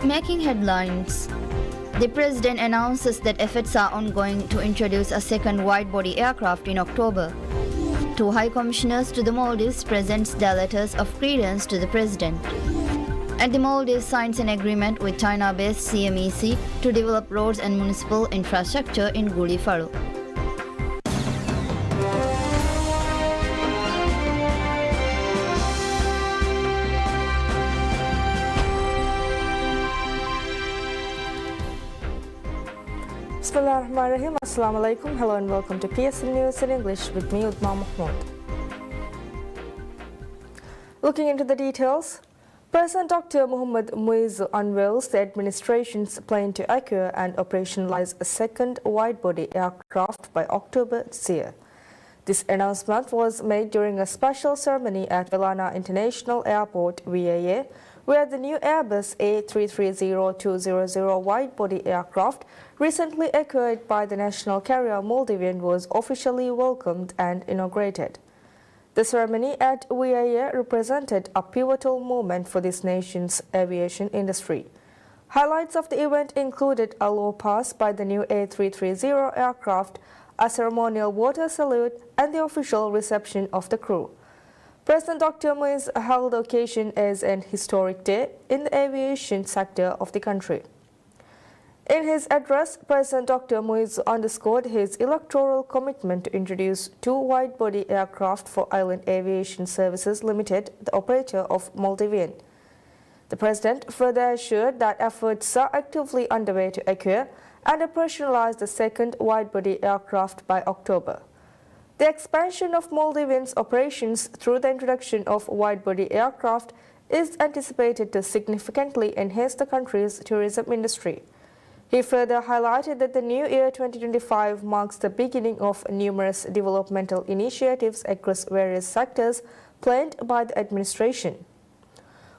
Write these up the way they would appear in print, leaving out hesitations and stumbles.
Making headlines. The president announces that efforts are ongoing to introduce a second wide-body aircraft in October. Two high commissioners to the Maldives presents their letters of credence to the president. And the Maldives signs an agreement with China-based CMEC to develop roads and municipal infrastructure in Guli Faro. Bismillahirrahmanirrahim. Assalamu alaikum. Hello and welcome to PSN News in English with me, Utma Mahmoud. Looking into the details, President Dr. Mohammad Muiz unveils the administration's plan to acquire and operationalize a second wide-body aircraft by October this year. This announcement was made during a special ceremony at Velana International Airport, VAA, where the new Airbus A330-200 wide-body aircraft, recently acquired by the national carrier Maldivian, was officially welcomed and inaugurated. The ceremony at VAA represented a pivotal moment for this nation's aviation industry. Highlights of the event included a low pass by the new A330 aircraft, a ceremonial water salute, and the official reception of the crew. President Dr. Muiz held the occasion as an historic day in the aviation sector of the country. In his address, President Dr. Muiz underscored his electoral commitment to introduce two wide-body aircraft for Island Aviation Services Limited, the operator of Maldivian. The President further assured that efforts are actively underway to acquire and operationalize the second wide-body aircraft by October. The expansion of Maldivian's operations through the introduction of wide-body aircraft is anticipated to significantly enhance the country's tourism industry. He further highlighted that the new year 2025 marks the beginning of numerous developmental initiatives across various sectors planned by the administration.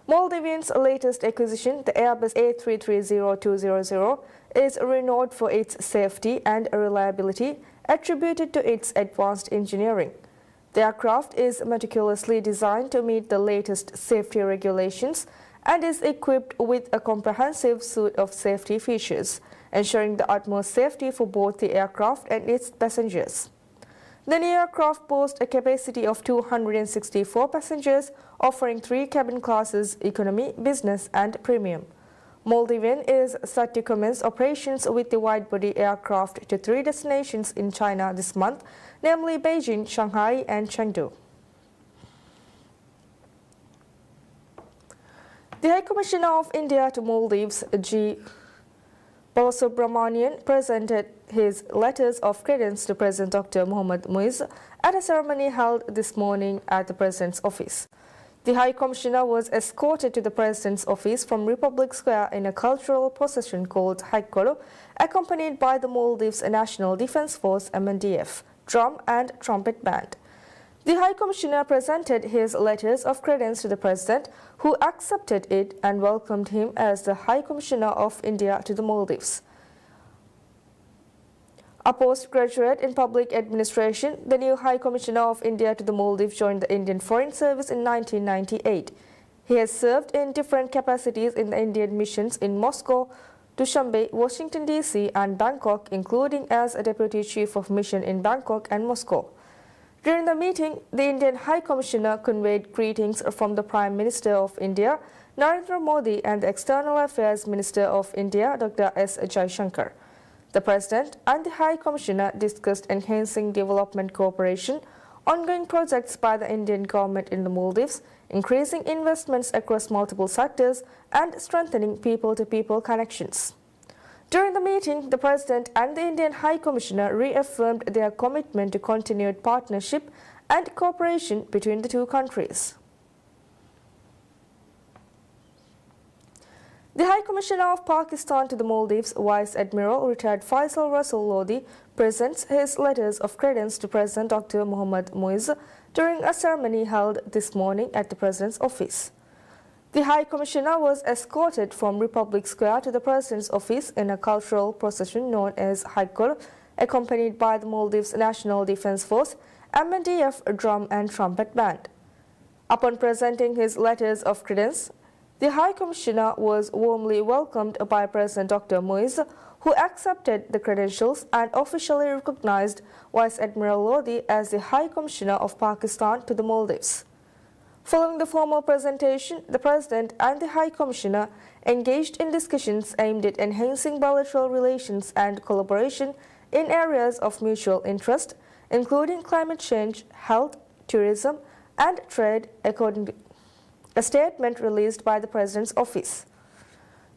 Maldivian's latest acquisition, the Airbus A330-200, is renowned for its safety and reliability, attributed to its advanced engineering. The aircraft is meticulously designed to meet the latest safety regulations and is equipped with a comprehensive suite of safety features, ensuring the utmost safety for both the aircraft and its passengers. The new aircraft boasts a capacity of 264 passengers, offering three cabin classes: economy, business, and premium. Maldivian is set to commence operations with the wide-body aircraft to three destinations in China this month, namely Beijing, Shanghai, and Chengdu. The High Commissioner of India to Maldives, G. Balasubramanian, presented his letters of credence to President Dr. Mohammad Muiz at a ceremony held this morning at the President's office. The High Commissioner was escorted to the President's office from Republic Square in a cultural procession called Haikolo, accompanied by the Maldives National Defence Force (MNDF) drum and trumpet band. The High Commissioner presented his letters of credence to the President, who accepted it and welcomed him as the High Commissioner of India to the Maldives. A postgraduate in public administration, the new High Commissioner of India to the Maldives joined the Indian Foreign Service in 1998. He has served in different capacities in the Indian missions in Moscow, Dushanbe, Washington DC, and Bangkok, including as a Deputy Chief of Mission in Bangkok and Moscow. During the meeting, the Indian High Commissioner conveyed greetings from the Prime Minister of India, Narendra Modi, and the External Affairs Minister of India, Dr. S. Jaishankar. The President and the High Commissioner discussed enhancing development cooperation, ongoing projects by the Indian government in the Maldives, increasing investments across multiple sectors, and strengthening people-to-people connections. During the meeting, the President and the Indian High Commissioner reaffirmed their commitment to continued partnership and cooperation between the two countries. The High Commissioner of Pakistan to the Maldives, Vice Admiral retired Faisal Rasul Lodi, presents his letters of credence to President Dr. Mohammad Muiz during a ceremony held this morning at the President's office. The High Commissioner was escorted from Republic Square to the President's office in a cultural procession known as Haikol, accompanied by the Maldives National Defence Force, MNDF drum and trumpet band. Upon presenting his letters of credence, The High Commissioner was warmly welcomed by President Dr. Moise, who accepted the credentials and officially recognized Vice Admiral Lodi as the High Commissioner of Pakistan to the Maldives. Following the formal presentation, the President and the High Commissioner engaged in discussions aimed at enhancing bilateral relations and collaboration in areas of mutual interest, including climate change, health, tourism, and trade, according to a statement released by the President's office.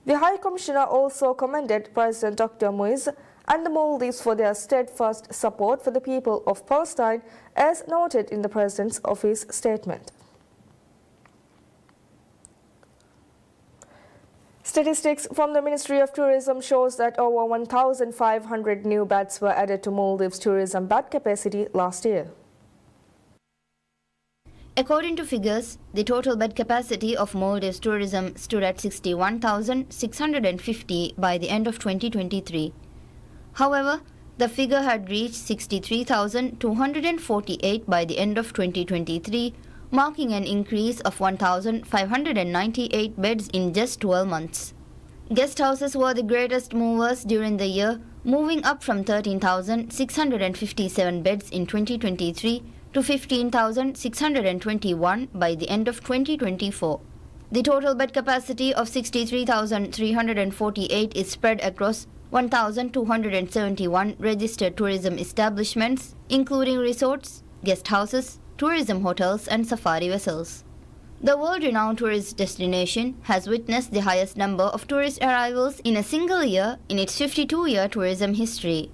The High Commissioner also commended President Dr. Moise and the Maldives for their steadfast support for the people of Palestine, as noted in the President's office statement. Statistics from the Ministry of Tourism shows that over 1,500 new beds were added to Maldives' tourism bed capacity last year. According to figures, the total bed capacity of Maldives tourism stood at 61,650 by the end of 2023. However, the figure had reached 63,248 by the end of 2023, marking an increase of 1,598 beds in just 12 months. Guest houses were the greatest movers during the year, moving up from 13,657 beds in 2023 to 15,621 by the end of 2024. The total bed capacity of 63,348 is spread across 1,271 registered tourism establishments, including resorts, guest houses, tourism hotels, and safari vessels. The world-renowned tourist destination has witnessed the highest number of tourist arrivals in a single year in its 52-year tourism history.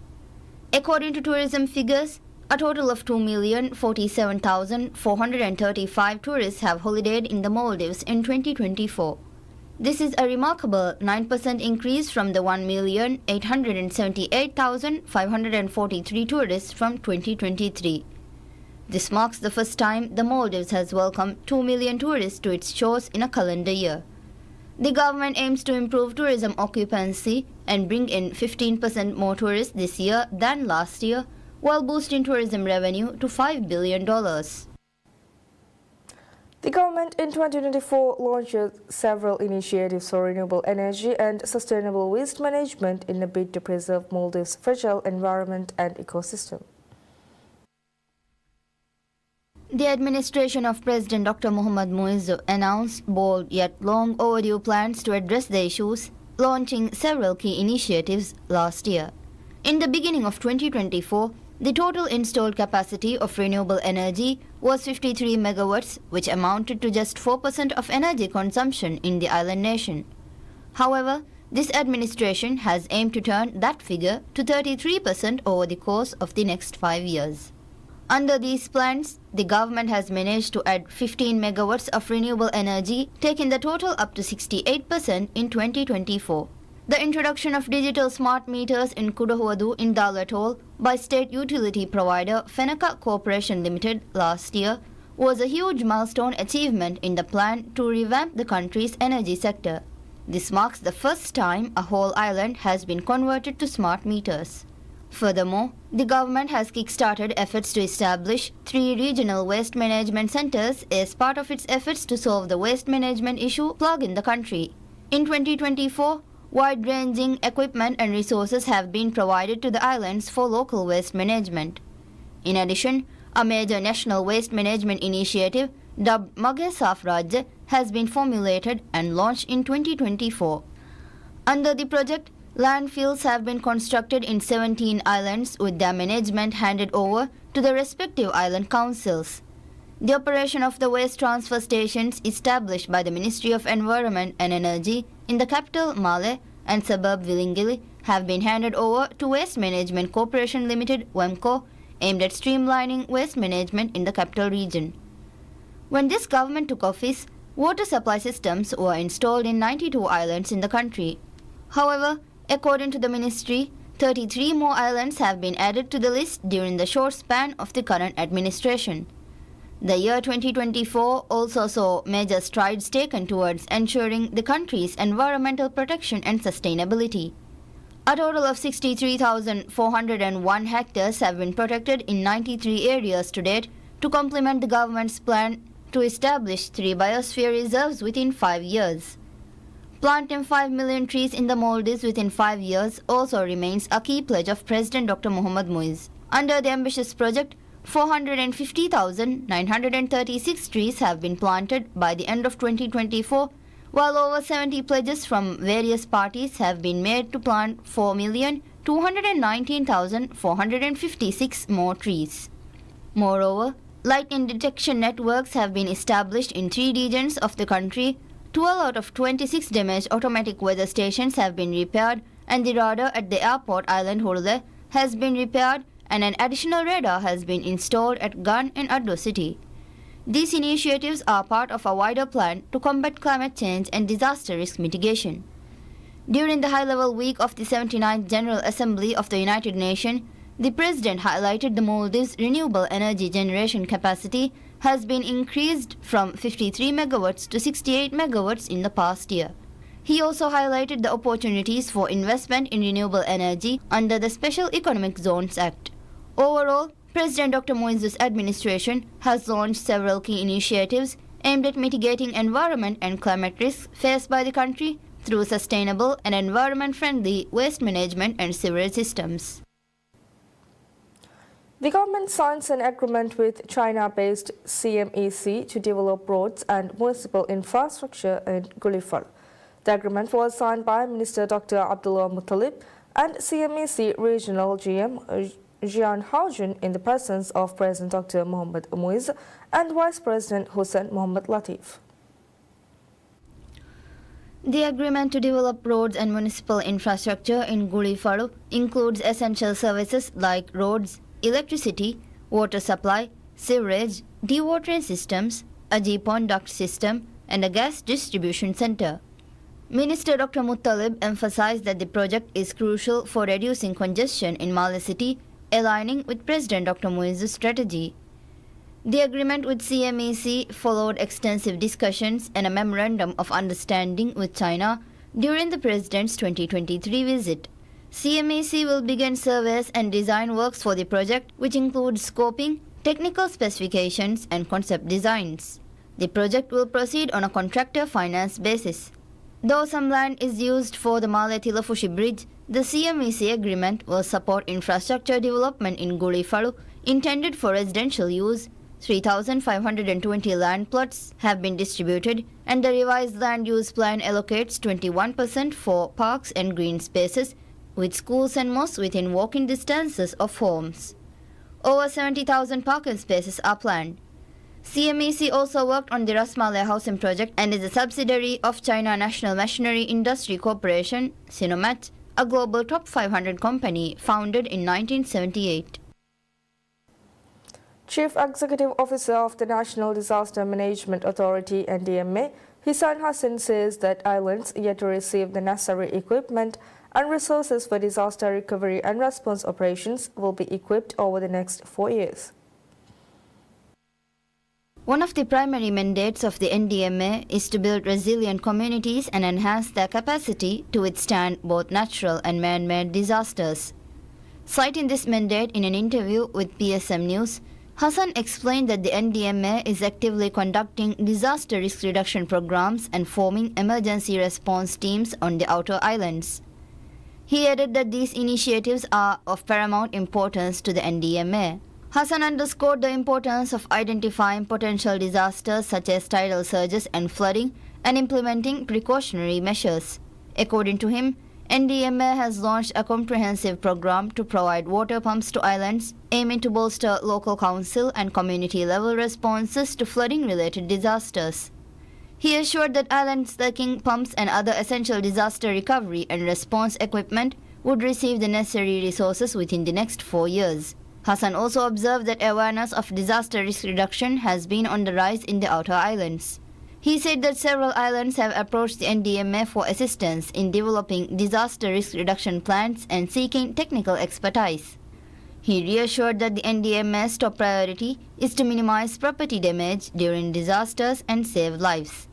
According to tourism figures, a total of 2,047,435 tourists have holidayed in the Maldives in 2024. This is a remarkable 9% increase from the 1,878,543 tourists from 2023. This marks the first time the Maldives has welcomed 2 million tourists to its shores in a calendar year. The government aims to improve tourism occupancy and bring in 15% more tourists this year than last year, while boosting tourism revenue to $5 billion. The government in 2024 launched several initiatives for renewable energy and sustainable waste management in a bid to preserve Maldives' fragile environment and ecosystem. The administration of President Dr. Mohammad Moise announced bold yet long overdue plans to address the issues, launching several key initiatives last year. In the beginning of 2024, the total installed capacity of renewable energy was 53 megawatts, which amounted to just 4% of energy consumption in the island nation. However, this administration has aimed to turn that figure to 33% over the course of the next 5 years. Under these plans, the government has managed to add 15 megawatts of renewable energy, taking the total up to 68% in 2024. The introduction of digital smart meters in Kudahuadu in Dalatol by state utility provider Fenaka Corporation Limited last year was a huge milestone achievement in the plan to revamp the country's energy sector. This marks the first time a whole island has been converted to smart meters. Furthermore, the government has kick-started efforts to establish 3 regional waste management centers as part of its efforts to solve the waste management issue plague in the country. In 2024, wide-ranging equipment and resources have been provided to the islands for local waste management. In addition, a major national waste management initiative dubbed Mage Saaf Rajya has been formulated and launched in 2024. Under the project, landfills have been constructed in 17 islands with their management handed over to the respective island councils. The operation of the waste transfer stations established by the Ministry of Environment and Energy in the capital Male and suburb Willingili have been handed over to Waste Management Corporation Limited (WEMCO), aimed at streamlining waste management in the capital region. When this government took office, water supply systems were installed in 92 islands in the country. However, according to the ministry, 33 more islands have been added to the list during the short span of the current administration. The year 2024 also saw major strides taken towards ensuring the country's environmental protection and sustainability. A total of 63,401 hectares have been protected in 93 areas to date to complement the government's plan to establish 3 biosphere reserves within 5 years. Planting 5 million trees in the Maldives within 5 years also remains a key pledge of President Dr. Mohammad Muiz. Under the ambitious project, 450,936 trees have been planted by the end of 2024, while over 70 pledges from various parties have been made to plant 4,219,456 more trees. Moreover, lightning detection networks have been established in 3 regions of the country. 12 out of 26 damaged automatic weather stations have been repaired, and the radar at the airport island Hurle has been repaired, and an additional radar has been installed at Gan and Addo City. These initiatives are part of a wider plan to combat climate change and disaster risk mitigation. During the high-level week of the 79th General Assembly of the United Nations, the President highlighted the Maldives' renewable energy generation capacity has been increased from 53 megawatts to 68 megawatts in the past year. He also highlighted the opportunities for investment in renewable energy under the Special Economic Zones Act. Overall, President Dr. Muiz's administration has launched several key initiatives aimed at mitigating environment and climate risks faced by the country through sustainable and environment-friendly waste management and sewerage systems. The government signs an agreement with China-based CMEC to develop roads and municipal infrastructure in Gulifal. The agreement was signed by Minister Dr. Abdullah Muttalib and CMEC Regional GM Jian Haojun in the presence of President Dr. Mohammad Muiz and Vice President Hussein Mohammad Latif. The agreement to develop roads and municipal infrastructure in Gulifal includes essential services like roads, electricity, water supply, sewerage, dewatering systems, a GPON duct system, and a gas distribution center. Minister Dr. Muttalib emphasized that the project is crucial for reducing congestion in Malé City, aligning with President Dr. Muiz's strategy. The agreement with CMEC followed extensive discussions and a memorandum of understanding with China during the President's 2023 visit. CMEC will begin surveys and design works for the project, which includes scoping, technical specifications, and concept designs. The project will proceed on a contractor finance basis. Though some land is used for the Malé Tilafushi Bridge, the CMEC agreement will support infrastructure development in Gulifal intended for residential use. 3,520 land plots have been distributed, and the revised land use plan allocates 21% for parks and green spaces, with schools and mosques within walking distances of homes. Over 70,000 parking spaces are planned. CMEC also worked on the Ras Malé housing project and is a subsidiary of China National Machinery Industry Corporation, Sinomat, a global top 500 company founded in 1978. Chief Executive Officer of the National Disaster Management Authority (NDMA), Hisan Hassan says that islands yet to receive the necessary equipment and resources for disaster recovery and response operations will be equipped over the next 4 years. One of the primary mandates of the NDMA is to build resilient communities and enhance their capacity to withstand both natural and man-made disasters. Citing this mandate in an interview with PSM News, Hassan explained that the NDMA is actively conducting disaster risk reduction programs and forming emergency response teams on the outer islands. He added that these initiatives are of paramount importance to the NDMA. Hassan underscored the importance of identifying potential disasters such as tidal surges and flooding and implementing precautionary measures. According to him, NDMA has launched a comprehensive program to provide water pumps to islands, aiming to bolster local council and community-level responses to flooding-related disasters. He assured that islands lacking pumps and other essential disaster recovery and response equipment would receive the necessary resources within the next 4 years. Hassan also observed that awareness of disaster risk reduction has been on the rise in the outer islands. He said that several islands have approached the NDMA for assistance in developing disaster risk reduction plans and seeking technical expertise. He reassured that the NDMA's top priority is to minimize property damage during disasters and save lives.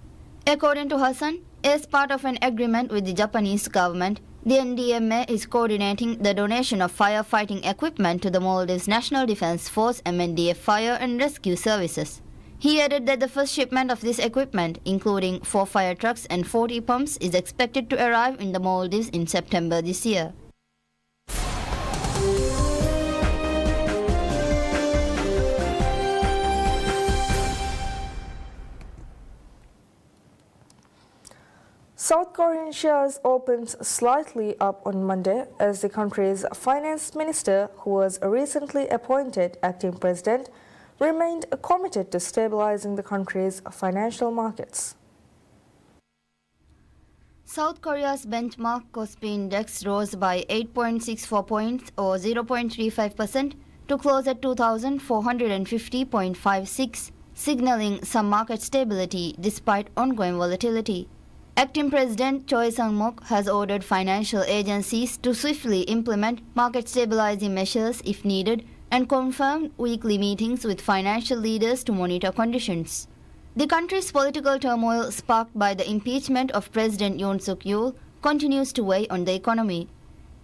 According to Hassan, as part of an agreement with the Japanese government, the NDMA is coordinating the donation of firefighting equipment to the Maldives National Defense Force (MNDF) Fire and Rescue Services. He added that the first shipment of this equipment, including 4 fire trucks and 40 pumps, is expected to arrive in the Maldives in September this year. South Korean shares opens slightly up on Monday as the country's finance minister, who was recently appointed acting president, remained committed to stabilizing the country's financial markets. South Korea's benchmark Kospi index rose by 8.64 points or 0.35% to close at 2,450.56, signaling some market stability despite ongoing volatility. Acting President Choi Sang-mok has ordered financial agencies to swiftly implement market stabilizing measures if needed and confirmed weekly meetings with financial leaders to monitor conditions. The country's political turmoil sparked by the impeachment of President Yoon Suk-yeol continues to weigh on the economy.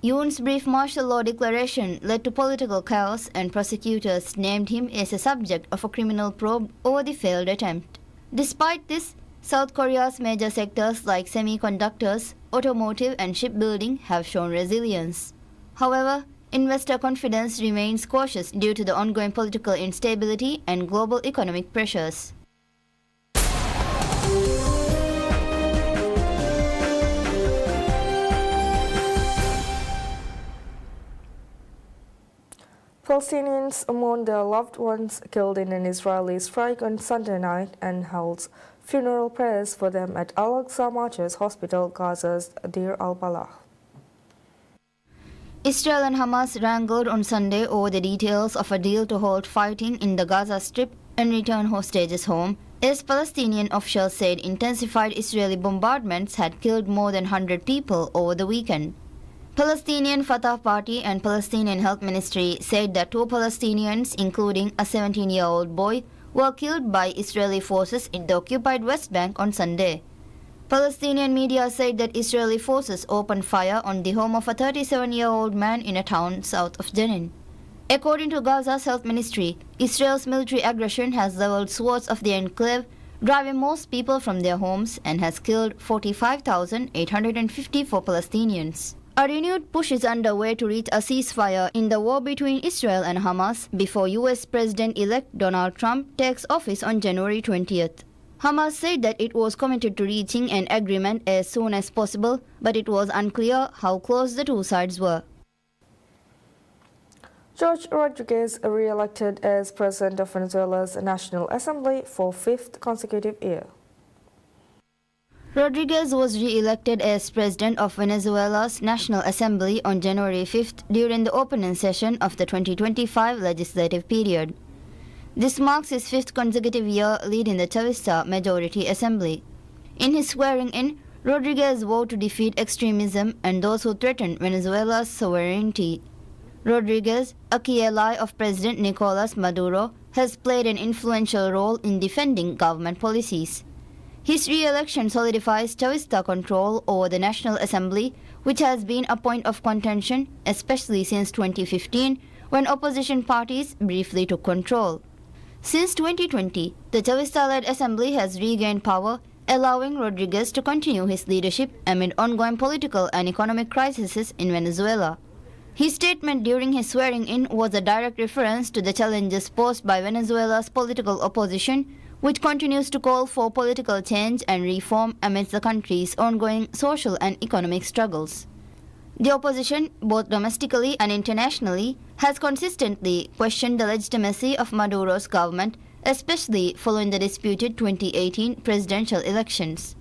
Yoon's brief martial law declaration led to political chaos, and prosecutors named him as a subject of a criminal probe over the failed attempt. Despite this, South Korea's major sectors like semiconductors, automotive and shipbuilding have shown resilience. However, investor confidence remains cautious due to the ongoing political instability and global economic pressures. Palestinians mourn their loved ones killed in an Israeli strike on Sunday night and held funeral prayers for them at Al-Aqsa Martyrs Hospital, Gaza's Deir al-Balah. Israel and Hamas wrangled on Sunday over the details of a deal to halt fighting in the Gaza Strip and return hostages home, as Palestinian officials said intensified Israeli bombardments had killed more than 100 people over the weekend. Palestinian Fatah Party and Palestinian Health Ministry said that 2 Palestinians, including a 17-year-old boy, were killed by Israeli forces in the occupied West Bank on Sunday. Palestinian media said that Israeli forces opened fire on the home of a 37-year-old man in a town south of Jenin. According to Gaza's health ministry, Israel's military aggression has leveled swaths of the enclave, driving most people from their homes, and has killed 45,854 Palestinians. A renewed push is underway to reach a ceasefire in the war between Israel and Hamas before US President-elect Donald Trump takes office on January 20th. Hamas said that it was committed to reaching an agreement as soon as possible, but it was unclear how close the two sides were. George Rodriguez re-elected as President of Venezuela's National Assembly for 5th consecutive year. Rodriguez was re-elected as President of Venezuela's National Assembly on January 5th during the opening session of the 2025 legislative period. This marks his 5th consecutive year leading the Chavista Majority Assembly. In his swearing-in, Rodriguez vowed to defeat extremism and those who threaten Venezuela's sovereignty. Rodriguez, a key ally of President Nicolas Maduro, has played an influential role in defending government policies. His re-election solidifies Chavista control over the National Assembly, which has been a point of contention, especially since 2015, when opposition parties briefly took control. Since 2020, the Chavista-led assembly has regained power, allowing Rodriguez to continue his leadership amid ongoing political and economic crises in Venezuela. His statement during his swearing-in was a direct reference to the challenges posed by Venezuela's political opposition, which continues to call for political change and reform amidst the country's ongoing social and economic struggles. The opposition, both domestically and internationally, has consistently questioned the legitimacy of Maduro's government, especially following the disputed 2018 presidential elections.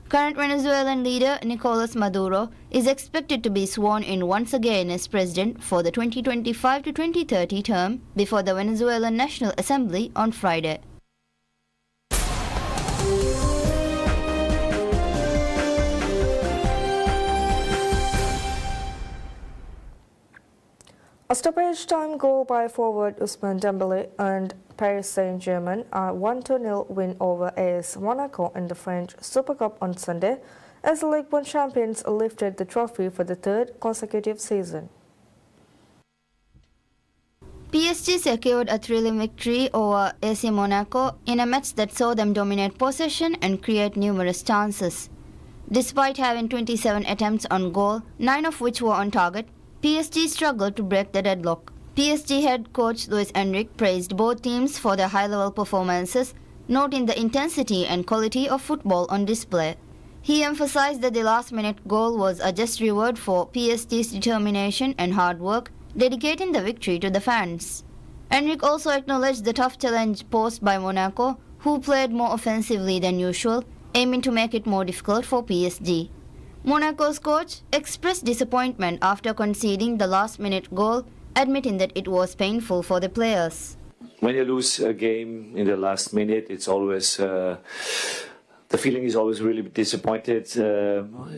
Current Venezuelan leader Nicolas Maduro is expected to be sworn in once again as president for the 2025 to 2030 term before the Venezuelan National Assembly on Friday. A stoppage time goal by forward Ousmane Dembélé earned Paris Saint-Germain a 1-0 win over AS Monaco in the French Super Cup on Sunday, as the Ligue 1 champions lifted the trophy for the 3rd consecutive season. PSG secured a thrilling victory over AC Monaco in a match that saw them dominate possession and create numerous chances. Despite having 27 attempts on goal, 9 of which were on target, PSG struggled to break the deadlock. PSG head coach Luis Enrique praised both teams for their high-level performances, noting the intensity and quality of football on display. He emphasized that the last-minute goal was a just reward for PSG's determination and hard work, dedicating the victory to the fans. Enrique also acknowledged the tough challenge posed by Monaco, who played more offensively than usual, aiming to make it more difficult for PSG. Monaco's coach expressed disappointment after conceding the last-minute goal, admitting that it was painful for the players. When you lose a game in the last minute, it's always the feeling is always really disappointed.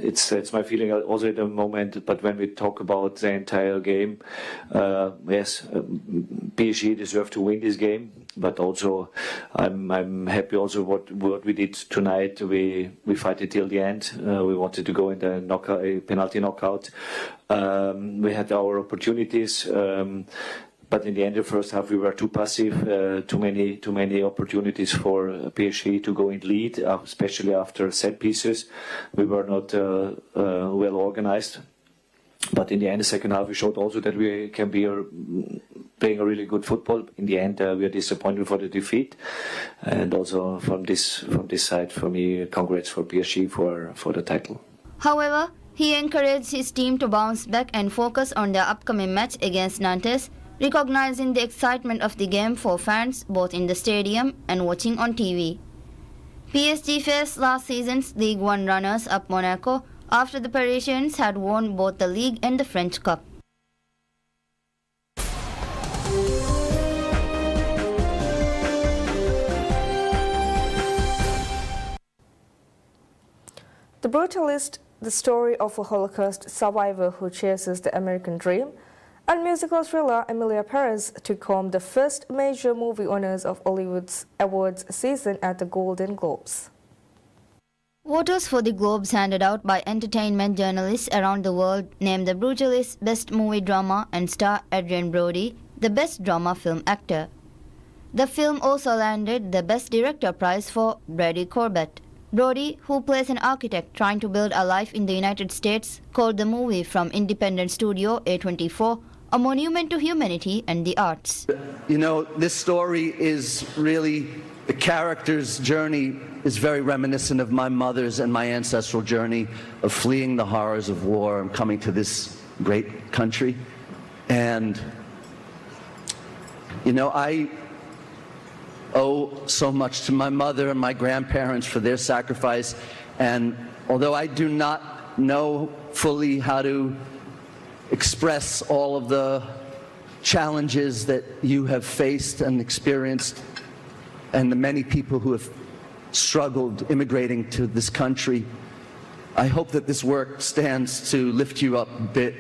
It's my feeling also at the moment. But when we talk about the entire game, yes, PSG deserved to win this game. But also, I'm happy also what we did tonight. We fight it till the end. We wanted to go in the penalty knockout. We had our opportunities. But in the end of the first half, we were too passive, too many opportunities for PSG to go in lead, especially after set pieces. We were not well organized. But in the end, the second half, we showed also that we can be playing a really good football. In the end, we are disappointed for the defeat. And also from this side, for me, congrats for PSG for the title. However, he encouraged his team to bounce back and focus on their upcoming match against Nantes, recognizing the excitement of the game for fans both in the stadium and watching on TV. PSG faced last season's Ligue 1 runners-up Monaco after the Parisians had won both the league and the French Cup. The Brutalist, the story of a Holocaust survivor who chases the American dream, and musical thriller Emilia Perez took home the first major movie honors of Hollywood's awards season at the Golden Globes. Voters for the Globes handed out by entertainment journalists around the world named The Brutalist Best Movie Drama and star Adrien Brody the Best Drama Film Actor. The film also landed the Best Director prize for Brady Corbett. Brody, who plays an architect trying to build a life in the United States, called the movie from independent studio A24 a monument to humanity and the arts. You know, this story is really, the character's journey is very reminiscent of my mother's and my ancestral journey of fleeing the horrors of war and coming to this great country. And, you know, I owe so much to my mother and my grandparents for their sacrifice. And although I do not know fully how to express all of the challenges that you have faced and experienced, and the many people who have struggled immigrating to this country, I hope that this work stands to lift you up a bit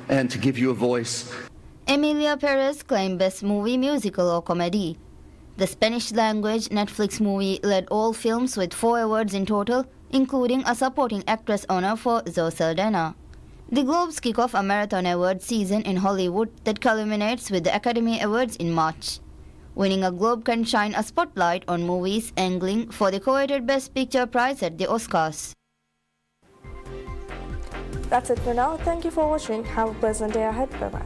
and to give you a voice. Emilia Perez claimed Best Movie Musical or Comedy. The Spanish-language Netflix movie led all films with 4 awards in total, including a supporting actress honor for Zoe Saldana. The Globes kick off a marathon award season in Hollywood that culminates with the Academy Awards in March. Winning a Globe can shine a spotlight on movies angling for the coveted Best Picture prize at the Oscars. That's it for now. Thank you for watching. Have a pleasant day ahead. Bye-bye.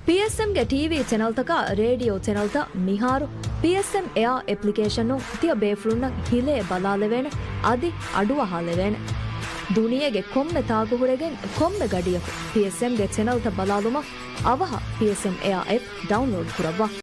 PSM ಗೆ TV channel ತಕ radio channel ತ ಮಿಹಾರು PSM Air application ನು ತಿಯ ಬೇಫ್ರುನ್ನ ಹಿಲೆ ಬಲಾಲೆವೇನೆ ಅದಿ ಅಡುವ ಹಾಲೆವೇನೆ ದುನಿಯೆಗೆ ಕೊಮ್ಮೆ ತಾಗುಹುರೆಗೆ ಕೊಮ್ಮೆ ಗಡಿಯಕು PSM ಗೆ channel ತ ಬಲಾಲುಮ ಅವಹ PSM Air app download ಕುರವ್ವ.